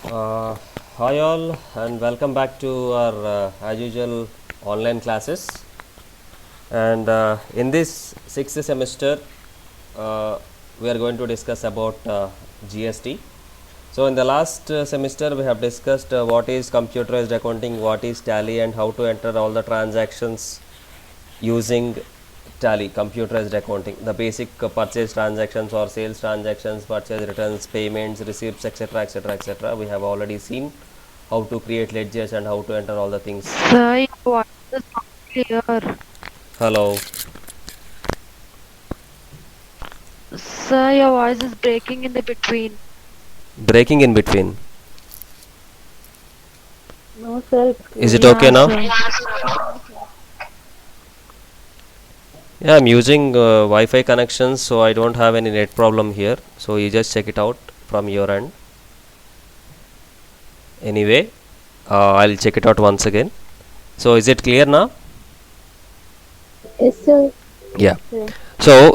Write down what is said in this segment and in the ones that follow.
Uh, Hi all and welcome back to our as usual online classes. And in this sixth semester, we are going to discuss about GST. So in the last semester, we have discussed what is computerized accounting, what is Tally, and how to enter all the transactions using Tally, computerized accounting, the basic purchase transactions or sales transactions, purchase returns, payments, receipts, etc., etc., etc. We have already seen how to create ledgers and how to enter all the things. Sir, your voice is not clear. Hello, Sir, your voice is breaking in the between. breaking in between. No, sir, it's Is clear. it okay Yeah, now? sir. No, sir. Yeah, I'm using Wi-Fi connections, so I don't have any net problem here. So you just check it out from your end. Anyway, I'll check it out once again. So is it clear now? Yes, sir. Yeah. Sir. So,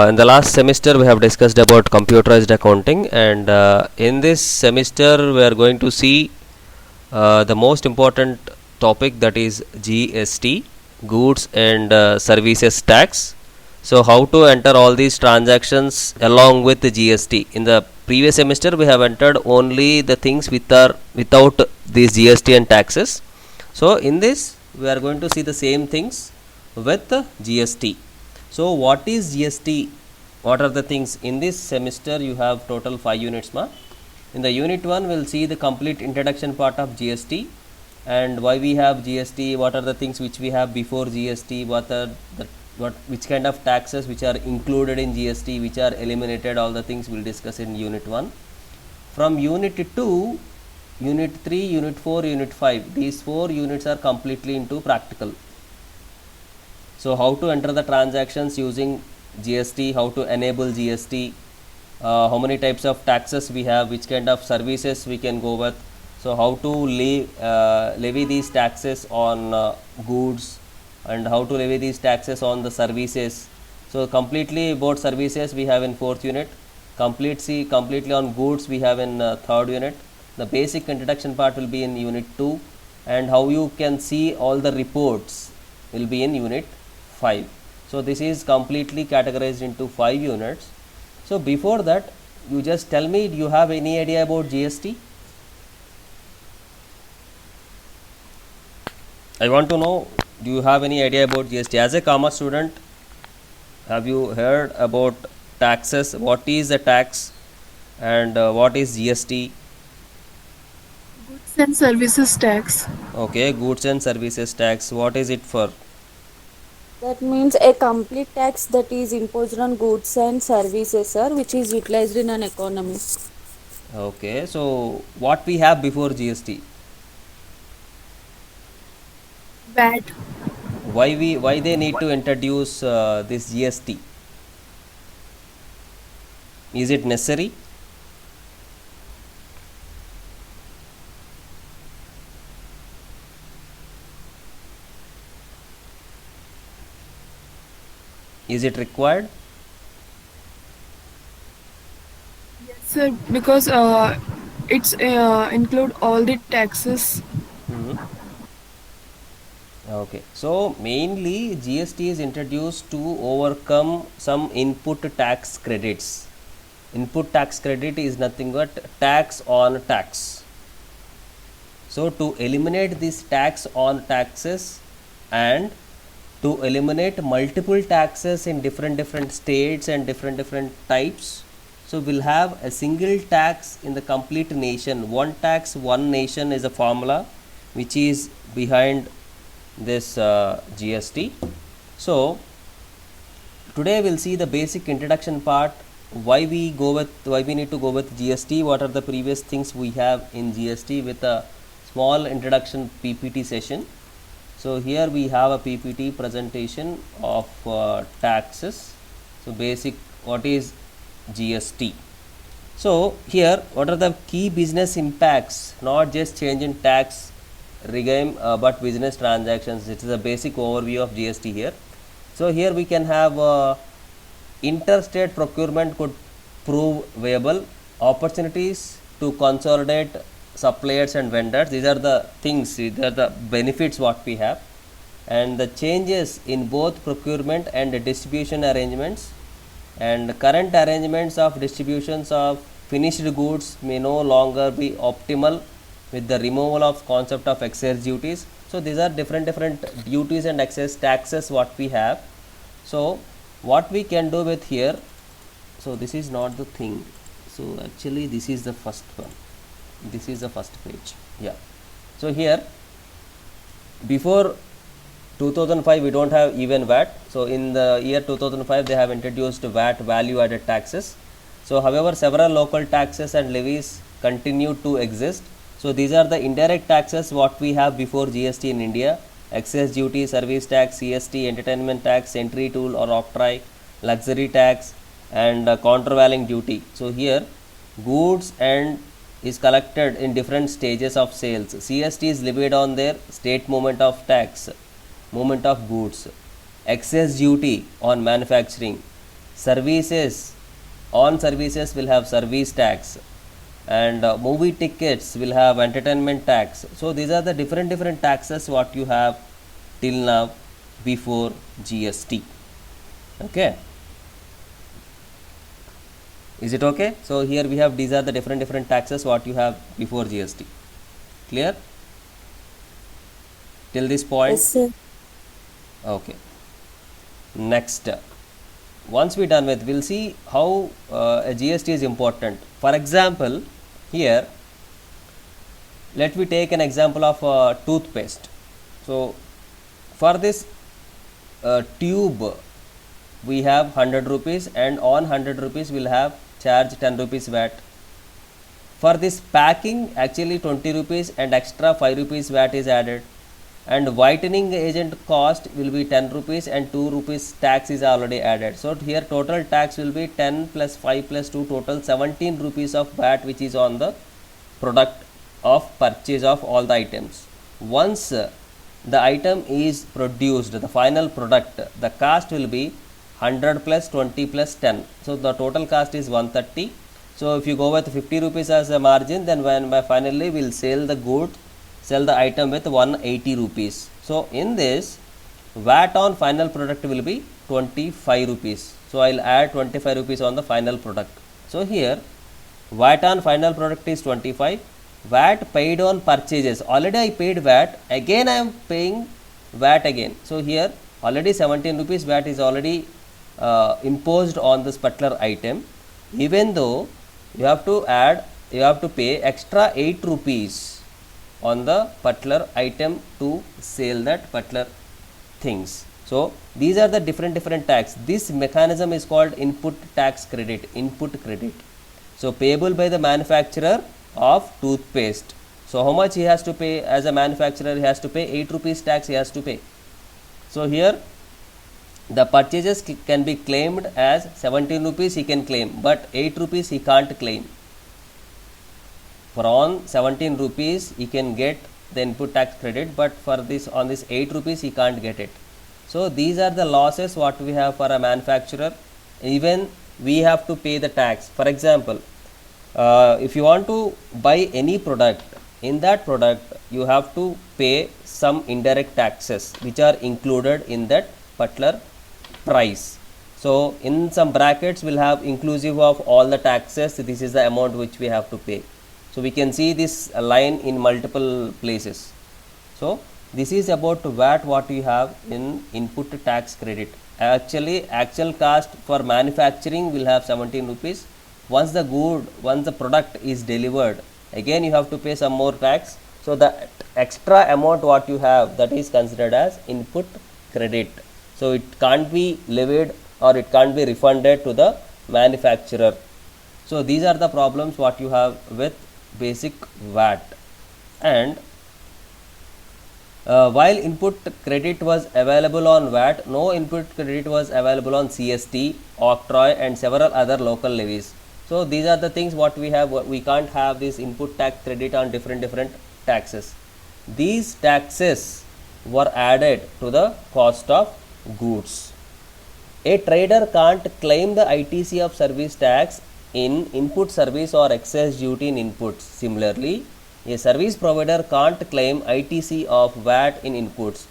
in the last semester, we have discussed about computerized accounting, and in this semester, we are going to see the most important topic, that is GST, Goods and Services Tax. So, how to enter all these transactions along with the GST. In the previous semester, we have entered only the things without these GST and taxes. So, in this, we are going to see the same things with GST. So, what is GST? What are the things? In this semester, you have total 5 units. In the unit 1, we will see the complete introduction part of GST and why we have GST, what are the things which we have before GST, which kind of taxes which are included in GST, which are eliminated, all the things we will discuss in unit 1. From unit 2, unit 3, unit 4, unit 5, these 4 units are completely into practical. So how to enter the transactions using GST, how to enable GST, how many types of taxes we have, which kind of services we can go with. So how to levy these taxes on goods, and how to levy these taxes on the services. So completely about services we have in 4th unit, completely on goods we have in 3rd unit. The basic introduction part will be in unit 2, and how you can see all the reports will be in unit 5. So this is completely categorized into 5 units. So before that, you just tell me, do you have any idea about GST? I want to know, do you have any idea about GST? As a commerce student, have you heard about taxes? What is a tax and what is GST? Goods and services tax. Okay, goods and services tax. What is it for? That means a complete tax that is imposed on goods and services, sir, which is utilized in an economy. Okay, so what we have before GST? VAT. Why they need to introduce this GST? Is it necessary? Is it required? Yes, sir. Because it's include all the taxes. Hmm. Okay, so mainly GST is introduced to overcome some input tax credits. Input tax credit is nothing but tax on tax. So to eliminate this tax on taxes and to eliminate multiple taxes in different states and different types, so we'll have a single tax in the complete nation. One tax, one nation is a formula which is behind this GST. So today we'll see the basic introduction part, why we need to go with GST, what are the previous things we have in GST, with a small introduction PPT session. So here we have a PPT presentation of taxes. So basic, what is GST? So here, what are the key business impacts? Not just change in tax regime, but business transactions. It is a basic overview of GST here. So here we can have interstate procurement could prove viable, opportunities to consolidate suppliers and vendors. These are the things, these are the benefits what we have. And the changes in both procurement and distribution arrangements, and current arrangements of distributions of finished goods may no longer be optimal with the removal of concept of excise duties. So these are different duties and excess taxes what we have. So what we can do with here, so this is not the thing, so actually this is the first one, this is the first page. Yeah, so here before 2005 we don't have even VAT. So in the year 2005 they have introduced VAT, value added taxes. So however several local taxes and levies continue to exist. So these are the indirect taxes what we have before GST in India: excess duty, service tax, CST, entertainment tax, entry tool or octroi, luxury tax, and countervailing duty. So here goods and is collected in different stages of sales. CST is levied on their state moment of tax, movement of goods. Excess duty on manufacturing. Services, on services will have service tax, and movie tickets will have entertainment tax. So these are the different taxes what you have till now before GST. Okay, is it okay? So here we have, these are the different taxes what you have before GST. Clear till this point? Yes, sir. Okay, next, once we done with, we'll see how a GST is important. For example, here let me take an example of toothpaste. So for this tube we have 100 rupees, and on 100 rupees will have charge 10 rupees VAT. For this packing actually 20 rupees and extra 5 rupees VAT is added, and whitening agent cost will be 10 rupees and 2 rupees tax is already added. So here total tax will be 10 plus 5 plus 2, total 17 rupees of VAT which is on the product of purchase of all the items. Once the item is produced, the final product, the cost will be 100 plus 20 plus 10. So the total cost is 130. So if you go with 50 rupees as a margin, then when finally we'll sell the good, sell the item with 180 rupees. So in this, VAT on final product will be 25 rupees. So I'll add 25 rupees on the final product. So here VAT on final product is 25. VAT paid on purchases, already I paid VAT, again I am paying VAT again. So here already 17 rupees VAT is already imposed on this particular item. Even though you have to add, you have to pay extra 8 rupees on the particular item to sell that particular things. So these are the different tax. This mechanism is called input tax credit, input credit. So payable by the manufacturer of toothpaste. So how much he has to pay as a manufacturer? He has to pay 8 rupees tax he has to pay. So here the purchases can be claimed as 17 rupees he can claim, but 8 rupees he can't claim. For on 17 rupees he can get the input tax credit, but for this, on this 8 rupees he can't get it. So these are the losses what we have for a manufacturer. Even we have to pay the tax. For example, if you want to buy any product, in that product you have to pay some indirect taxes which are included in that particular price. So in some brackets will have inclusive of all the taxes, this is the amount which we have to pay. So we can see this line in multiple places. So this is about VAT what you have in input tax credit. Actually actual cost for manufacturing will have 17 rupees. Once the product is delivered, again you have to pay some more tax. So the extra amount what you have, that is considered as input credit. So it can't be levied or it can't be refunded to the manufacturer. So these are the problems what you have with basic VAT. And while input credit was available on VAT, no input credit was available on CST, octroi and several other local levies. So these are the things what we have. We can't have this input tax credit on different taxes. These taxes were added to the cost of goods. A trader can't claim the ITC of service tax in input service or excess duty in inputs. Similarly, a service provider can't claim ITC of VAT in inputs.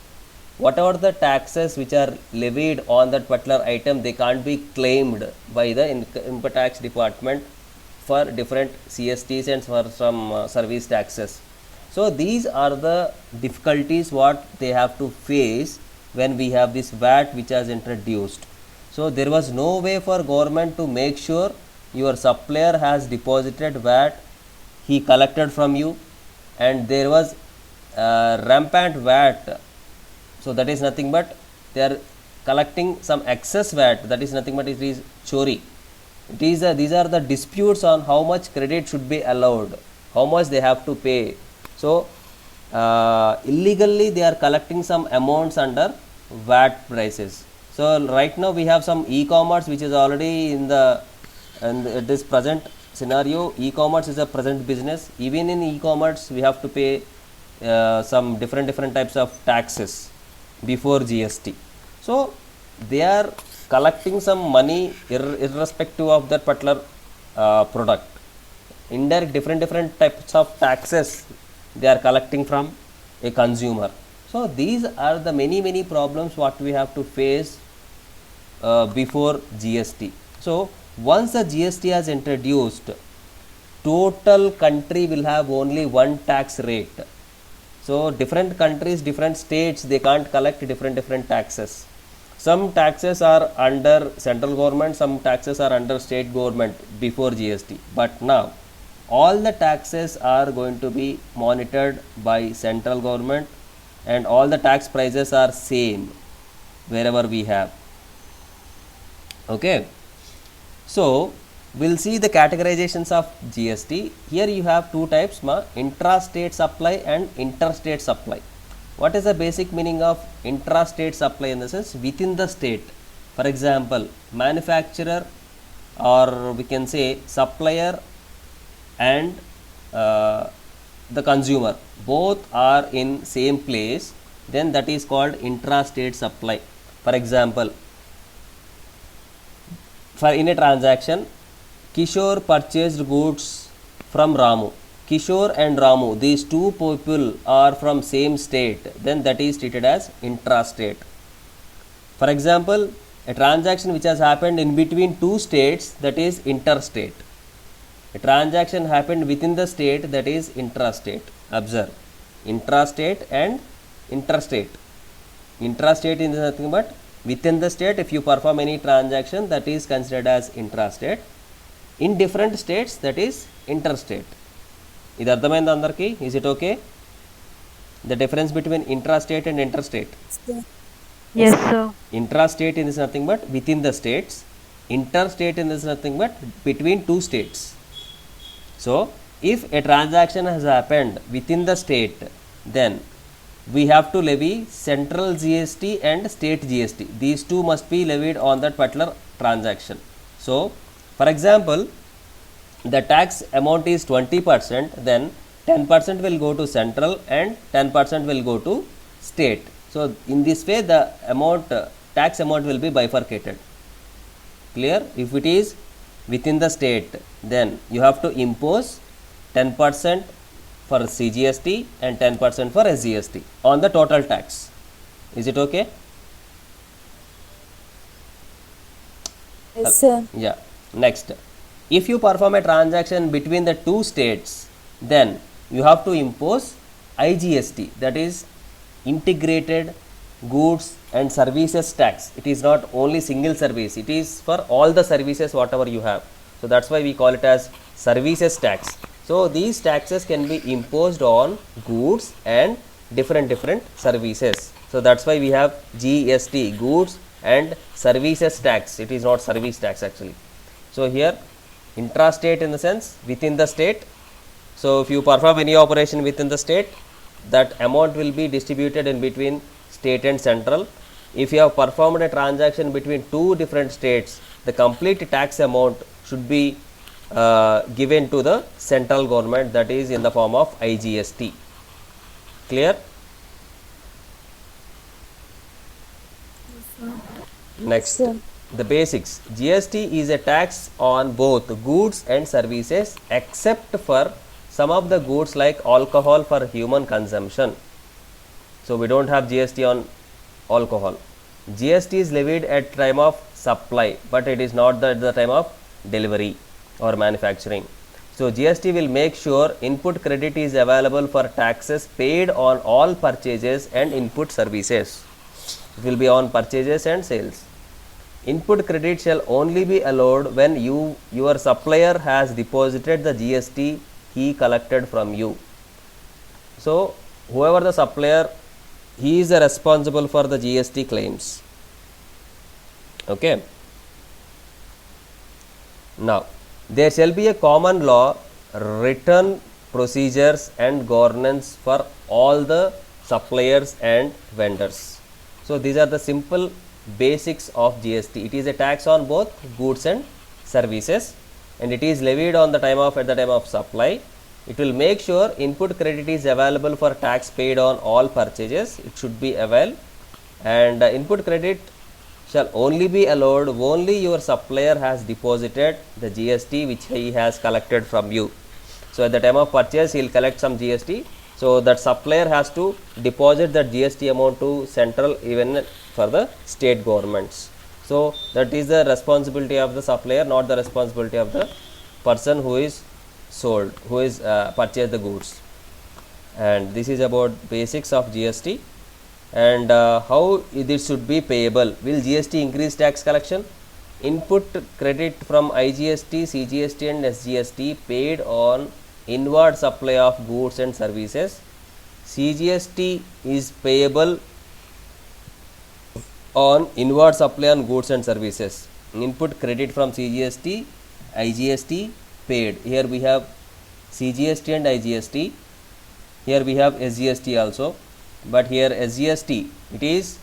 Whatever the taxes which are levied on that particular item, they can't be claimed by the income tax department for different CSTs and for some service taxes. So these are the difficulties what they have to face when we have this VAT which has introduced. So there was no way for government to make sure your supplier has deposited VAT, he collected from you, and there was rampant VAT. So that is nothing but they are collecting some excess VAT, that is nothing but it is chori. These are the disputes on how much credit should be allowed, how much they have to pay. So illegally they are collecting some amounts under VAT prices. So right now we have some e-commerce which is already in this present scenario. E-commerce is a present business. Even in e-commerce we have to pay some different types of taxes before GST. So they are collecting some money irrespective of that particular product. Indirect different types of taxes they are collecting from a consumer. So these are the many problems what we have to face before GST. So once the GST has introduced, total country will have only one tax rate. So different countries, different states, they can't collect different taxes. Some taxes are under central government, some taxes are under state government before GST. But now all the taxes are going to be monitored by central government, and all the tax prices are same wherever we have. Okay. So we'll see the categorizations of GST. Here you have two types, intrastate supply and interstate supply. What is the basic meaning of intrastate supply? In the sense within the state. For example, manufacturer, or we can say supplier and the consumer, both are in same place, then that is called intrastate supply. For example, in a transaction, Kishore purchased goods from Ramu. Kishore and Ramu, these two people are from same state, then that is treated as intrastate. For example, a transaction which has happened in between two states, that is interstate. A transaction happened within the state, that is intrastate. Observe, intrastate and interstate. Intrastate is nothing but within the state. If you perform any transaction, that is considered as intrastate. In different states, that is interstate. ఇది అర్థమైంది అందరికీ? Is it okay? The difference between intrastate and interstate. Yes, sir. Intrastate is nothing but within the states. Interstate is nothing but between two states. So if a transaction has happened within the state, then we have to levy central GST and state GST. These two must be levied on that particular transaction. So for example, the tax amount is 20%, then 10% will go to central and 10% will go to state. So in this way the amount, tax amount will be bifurcated. Clear? If it is within the state, then you have to impose 10% for CGST and 10% for SGST on the total tax. Is it okay? Yes, sir. Yeah. Next, if you perform a transaction between the two states, then you have to impose IGST, that is integrated goods and services tax. It is not only single service, it is for all the services whatever you have. So that's why we call it as services tax. So these taxes can be imposed on goods and different services. So that's why we have GST, goods and services tax. It is not service tax actually. So here intrastate in the sense within the state. So if you perform any operation within the state, that amount will be distributed in between state and central. If you have performed a transaction between two different states, the complete tax amount should be given to the central government, that is in the form of IGST. Clear? Next, the basics. GST is a tax on both goods and services except for some of the goods like alcohol for human consumption. So we don't have GST on alcohol. GST is levied at time of supply, but it is not at the time of delivery or manufacturing. So GST will make sure input credit is available for taxes paid on all purchases and input services. It will be on purchases and sales. Input credit shall only be allowed when your supplier has deposited the GST he collected from you. So whoever the supplier, he is responsible for the GST claims. Okay. Now there shall be a common law, written procedures and governance for all the suppliers and vendors. So these are the simple basics of GST. It is a tax on both goods and services, and it is levied on the time of at the time of supply. It will make sure input credit is available for tax paid on all purchases. It should be available, and input credit shall only be allowed only your supplier has deposited the GST which he has collected from you. So at the time of purchase he will collect some GST, so that supplier has to deposit that GST amount to central, even for the state governments. So that is the responsibility of the supplier, not the responsibility of the person who is sold, who is purchased the goods. And this is about basics of GST. And how this should be payable. Will GST increase tax collection? Input credit from IGST, CGST and SGST paid on inward supply of goods and services. CGST is payable on inward supply on goods and services. Input credit from CGST, IGST paid. Here we have CGST and IGST. Here we have SGST also. But here SGST, it is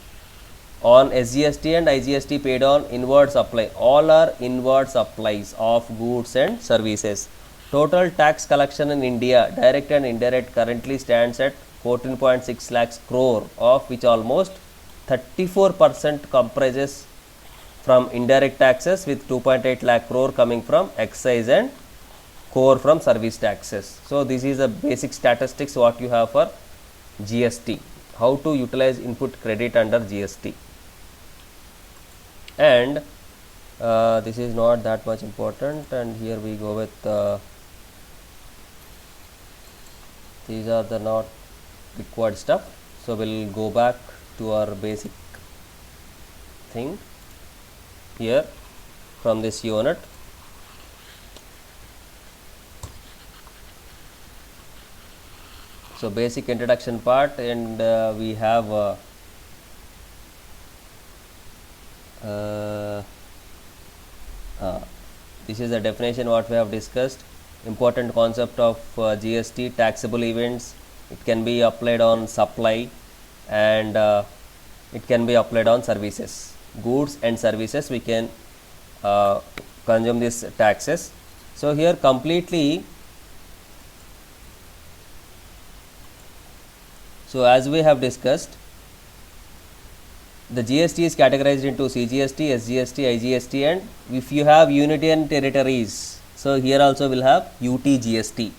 on SGST and IGST paid on inward supply. All are inward supplies of goods and services. Total tax collection in India, direct and indirect, currently stands at 14.6 lakhs crore, of which almost 34% comprises from indirect taxes, with 2.8 lakh crore coming from excise and core from service taxes. So this is the basic statistics what you have for GST, how to utilize input credit under GST. And this is not that much important, and here we go with these are the not required stuff. So we'll go back to our basic thing here from this unit. So basic introduction part, and we have this is the definition what we have discussed. Important concept of GST, taxable events. It can be applied on supply, and it can be applied on services, goods and services. We can consume these taxes. So here completely. So as we have discussed, the GST is categorized into CGST, SGST, IGST, and if you have union territories, so here also will have UTGST.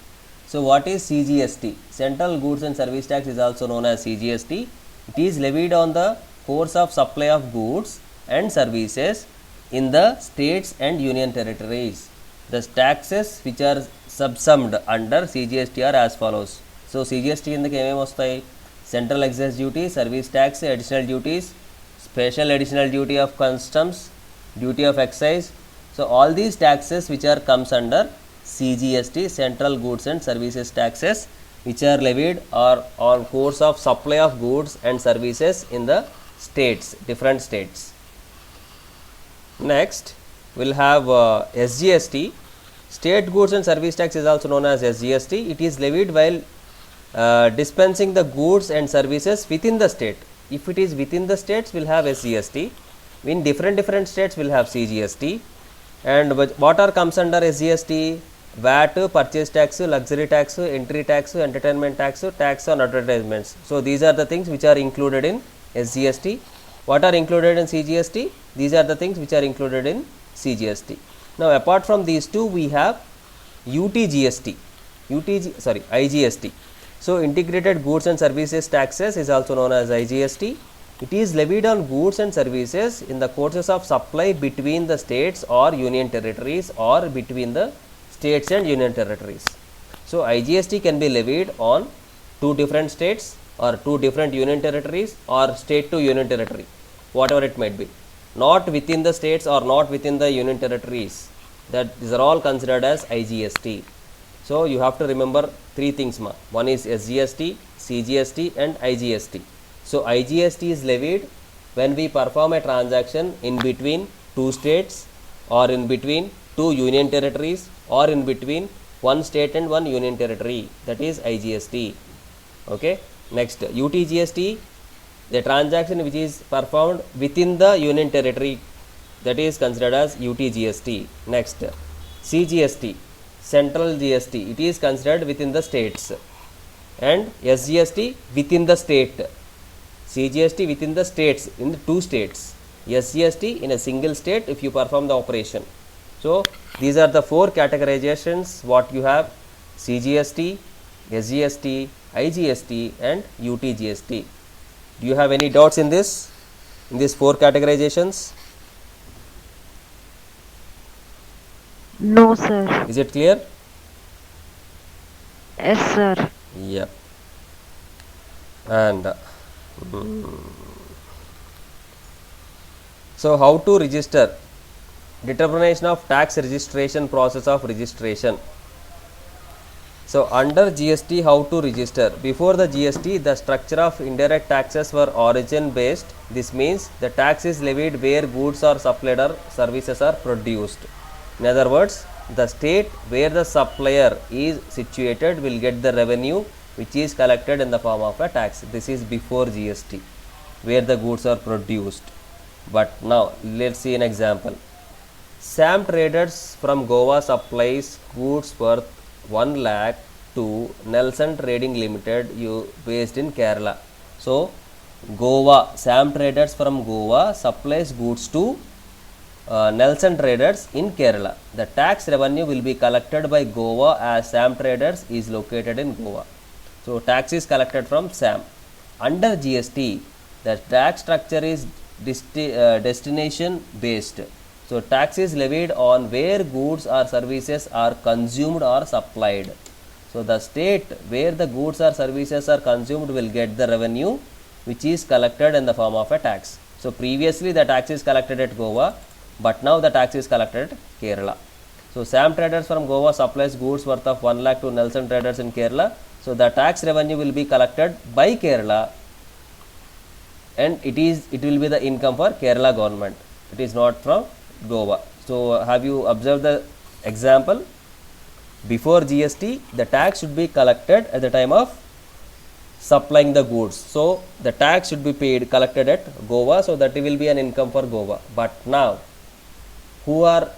So what is CGST? Central Goods and Service Tax is also known as CGST. It is levied on the course of supply of goods and services in the states and union territories. The taxes which are subsumed under CGST are as follows. So CGST కిందకి ఏమేమి వస్తాయి? Central excess duty, service tax, additional duties, special additional duty of customs, duty of excise. So all these taxes which are comes under CGST, Central Goods and Services taxes, which are levied or on course of supply of goods and services in the states, different states. Next we'll have SGST. State Goods and Service Tax is also known as SGST. It is levied while dispensing the goods and services within the state. If it is within the states, we'll have SGST. In different states, we'll have CGST. And what are comes under SGST? VAT, purchase tax, luxury tax, entry tax, entertainment tax, tax on advertisements. So these are the things which are included in SGST. What are included in CGST? These are the things which are included in CGST. Now apart from these two, we have UTGST. IGST. So integrated goods and services taxes is also known as IGST. It is levied on goods and services in the courses of supply between the states or union territories or between the states and union territories. So IGST can be levied on two different states or two different union territories or state to union territory, whatever it might be, not within the states or not within the union territories. That these are all considered as IGST. So you have to remember three things ma. One is SGST, CGST and IGST. So IGST is levied when we perform a transaction in between two states or in between two union territories or in between one state and one union territory, that is IGST. Okay. Next, UTGST, the transaction which is performed within the union territory, that is considered as UTGST. Next, CGST, central GST, it is considered within the states, and SGST within the state. CGST within the states, in the two states, SGST in a single state if you perform the operation. So these are the four categorizations what you have: CGST, SGST, IGST and UTGST. Do you have any doubts in this, in these four categorizations? No, sir. Is it clear? Yes, sir. Yeah. And so how to register? Determination of tax registration, process of registration. So under GST, how to register? Before the GST, the structure of indirect taxes were origin based. This means the tax is levied where goods are supplied or services are produced. In other words, the state where the supplier is situated will get the revenue which is collected in the form of a tax. This is before GST, where the goods are produced. But now let's see an example. Sam Traders from Goa supplies goods worth 1 lakh to Nelson Trading Limited, based in Kerala. So Goa, Sam Traders from Goa supplies goods to Nelson Traders in Kerala. The tax revenue will be collected by Goa as Sam Traders is located in Goa. So tax is collected from Sam. Under GST, the tax structure is destination based. So tax is levied on where goods or services are consumed or supplied. So the state where the goods or services are consumed will get the revenue which is collected in the form of a tax. So previously the tax is collected at Goa, but now the tax is collected at Kerala. So Sam Traders from Goa supplies goods worth of 1 lakh to Nelson Traders in Kerala. So the tax revenue will be collected by Kerala, and it will be the income for Kerala government. It is not from Goa. So have you observed the example? Before GST, the tax should be collected at the time of supplying the goods. So the tax should be collected at Goa, so that will be an income for Goa. But now, who are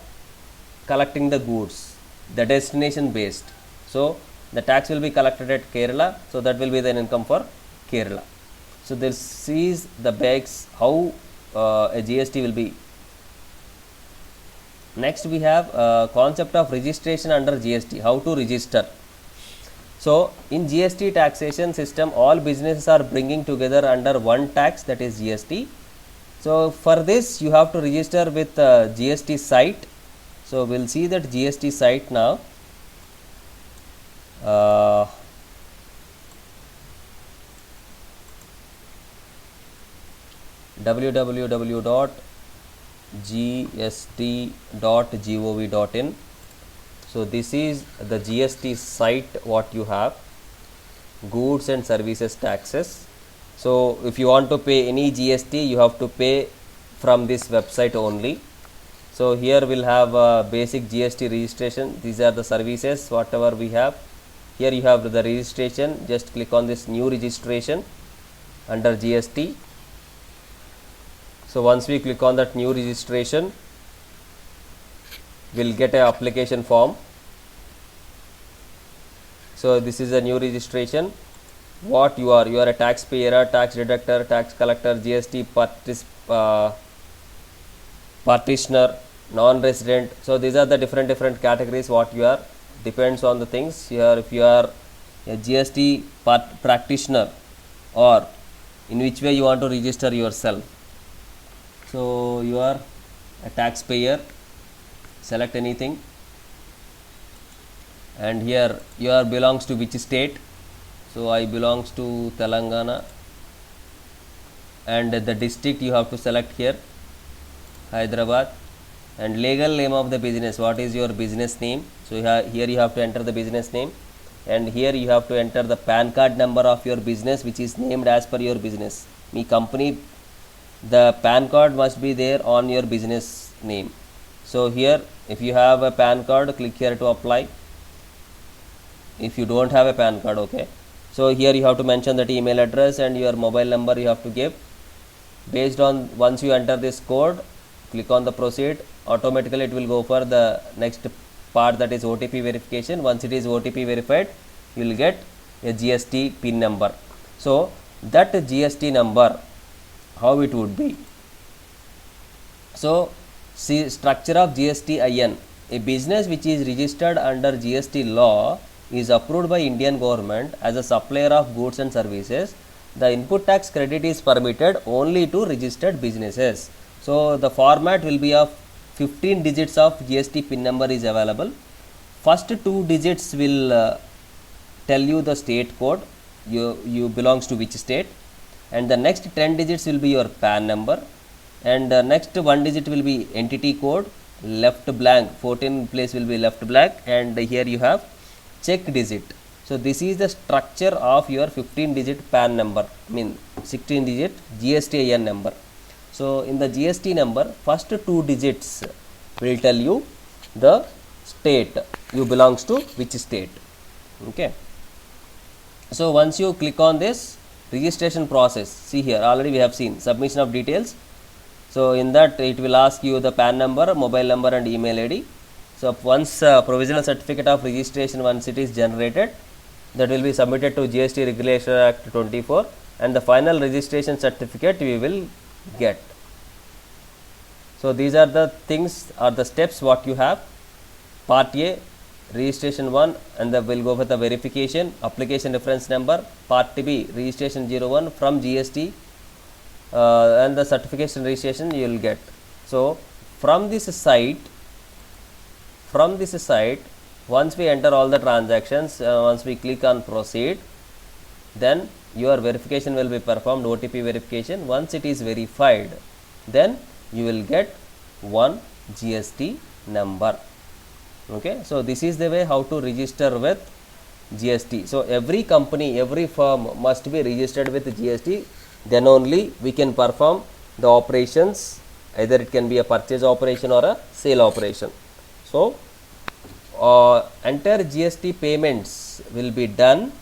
collecting the goods? The destination based. So the tax will be collected at Kerala, so that will be the income for Kerala. So this is the base how a GST will be. Next we have concept of registration under GST, how to register. So in GST taxation system, all businesses are bringing together under one tax, that is GST. So for this you have to register with GST site. So we'll see that GST site now. www.gst.gov.in. So this is the GST site what you have, goods and services taxes. So if you want to pay any GST, you have to pay from this website only. So here we'll have basic GST registration. These are the services whatever we have. Here you have the registration. Just click on this new registration under GST. So once we click on that new registration, we'll get an application form. So this is a new registration. What you are a taxpayer, tax deductor, tax collector, GST partitioner, non-resident. So these are the different categories what you are depends on the things. Here if you are a GST practitioner, or in which way you want to register yourself. So you are a taxpayer, select anything, and here you are belongs to which state. So I belongs to Telangana, and the district you have to select here, Hyderabad, and legal name of the business, what is your business name. So here you have to enter the business name, and here you have to enter the PAN card number of your business, which is named as per your business. Me company, the PAN card must be there on your business name. So here if you have a PAN card, click here to apply. If you don't have a PAN card, okay. So here you have to mention that email address and your mobile number you have to give. Based on, once you enter this code, click on the proceed, automatically it will go for the next part, that is OTP verification. Once it is OTP verified, you will get a GST PIN number. So that GST number, how it would be. So see, structure of GSTIN. A business which is registered under GST law is approved by Indian government as a supplier of goods and services. The input tax credit is permitted only to registered businesses. So the format will be of 15 digits of GST PIN number is available. First 2 digits will tell you the state code, you belongs to which state, and the next 10 digits will be your PAN number, and next 1 digit will be entity code, left blank, 14 place will be left blank, and here you have check digit. So this is the structure of your 15 digit PAN number, 16 digit GSTIN number. So in the GST number, first 2 digits will tell you the state, you belongs to which state. Okay. So once you click on this registration process, see here already we have seen submission of details. So in that it will ask you the PAN number, mobile number and email ID. So once provisional certificate of registration, once it is generated, that will be submitted to GST Regulation Act 24, and the final registration certificate we will get. So these are the things, or the steps what you have. Part A, registration 1, and then we'll go for the verification, application reference number. Part B, registration 01 from GST, and the certification registration you will get. So from this site, once we enter all the transactions, once we click on proceed, then your verification will be performed, OTP verification. Once it is verified, then you will get one GST number. Okay, so this is the way how to register with GST. So every company, every firm must be registered with GST, then only we can perform the operations, either it can be a purchase operation or a sale operation. So entire GST payments will be done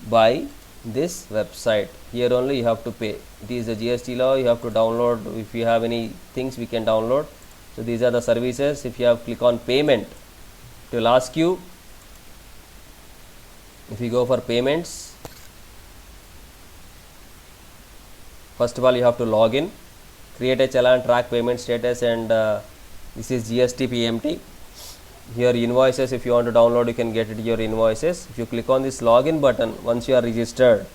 by this website. Here only you have to pay. It is a GST law, you have to download. If you have any things, we can download. So these are the services. If you have click on payment, it will ask you. If you go for payments, first of all you have to log in, create a challan, track payment status, and this is GST PMT. Here invoices, if you want to download, you can get it your invoices. If you click on this login button, once you are registered,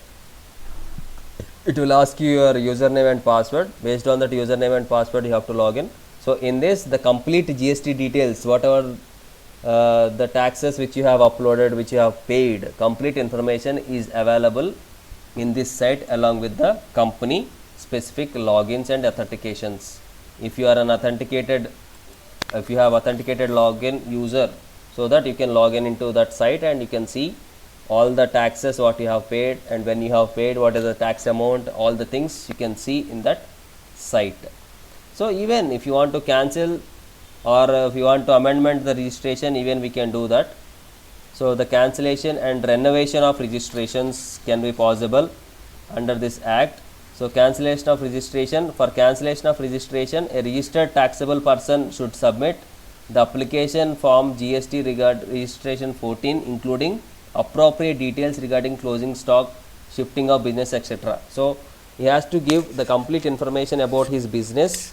it will ask you your username and password. Based on that username and password, you have to log in. So in this, the complete GST details, whatever the taxes which you have uploaded, which you have paid, complete information is available in this site along with the company specific logins and authentications. If you are an authenticated, if you have authenticated login user, so that you can log in into that site and you can see all the taxes what you have paid, and when you have paid, what is the tax amount, all the things you can see in that site. So even if you want to cancel or if you want to amendment the registration, even we can do that. So the cancellation and renovation of registrations can be possible under this act. So cancellation of registration, for cancellation of registration, a registered taxable person should submit the application form GST registration 14, including appropriate details regarding closing stock, shifting of business, etc. So he has to give the complete information about his business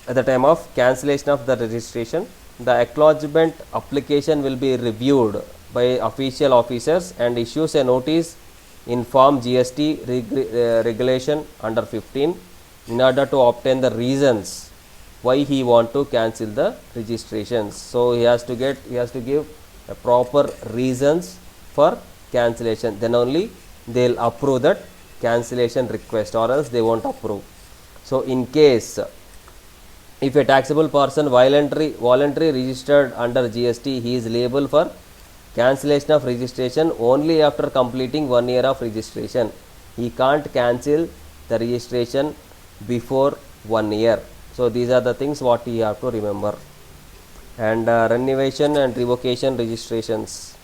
at the time of cancellation of the registration. the acknowledgement application will be reviewed by official officers and issues a notice in form GST regulation under 15 in order to obtain the reasons why he want to cancel the registrations. So he has to give a proper reasons for cancellation, then only they'll approve that cancellation request, or else they won't approve. So in case if a taxable person voluntarily registered under GST, he is liable for cancellation of registration only after completing 1 year of registration. He can't cancel the registration before 1 year. So these are the things what you have to remember. And renovation and revocation registrations.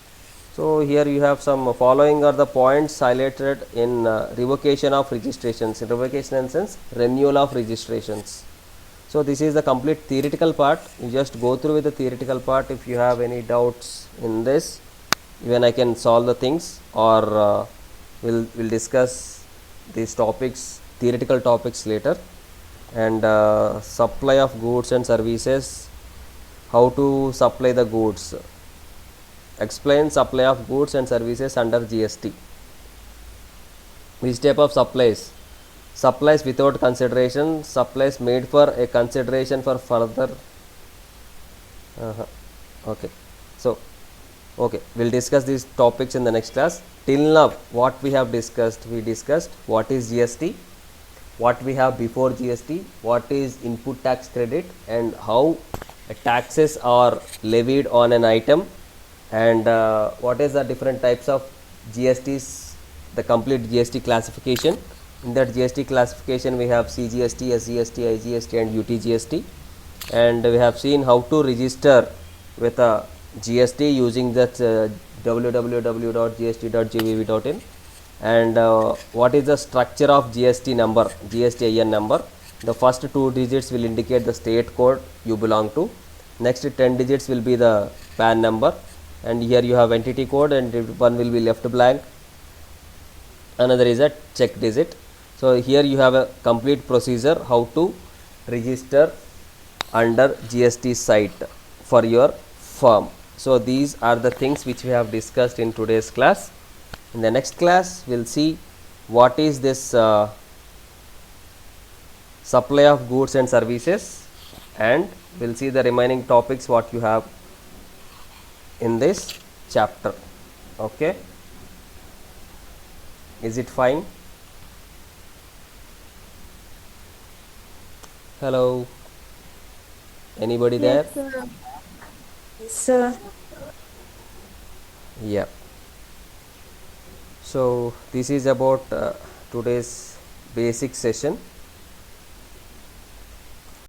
So here you have some following are the points highlighted in revocation of registrations. In revocation in sense renewal of registrations. So this is the complete theoretical part. You just go through with the theoretical part. If you have any doubts in this, even I can solve the things, or we'll discuss these topics, theoretical topics later. And supply of goods and services, how to supply the goods. Explain supply of goods and services under GST. Which type of supplies? Supplies without consideration, supplies made for a consideration for further. Okay, so okay, we'll discuss these topics in the next class. Till now what we have discussed, we discussed what is GST, what we have before GST, what is input tax credit, and how taxes are levied on an item, and what is the different types of GSTs, the complete GST classification. In that GST classification we have CGST, SGST, IGST and UTGST, and we have seen how to register with a GST using that www.gst.gov.in, and what is the structure of GST number, GSTIN number. The first 2 digits will indicate the state code you belong to, next 10 digits will be the PAN number, and here you have entity code, and one will be left blank, another is a check digit. So here you have a complete procedure how to register under GST site for your firm. So these are the things which we have discussed in today's class. In the next class we'll see what is this supply of goods and services, and we'll see the remaining topics what you have in this chapter. Okay, is it fine? Hello, anybody there? Yes, sir. Yes, sir. Yeah. So this is about today's basic session.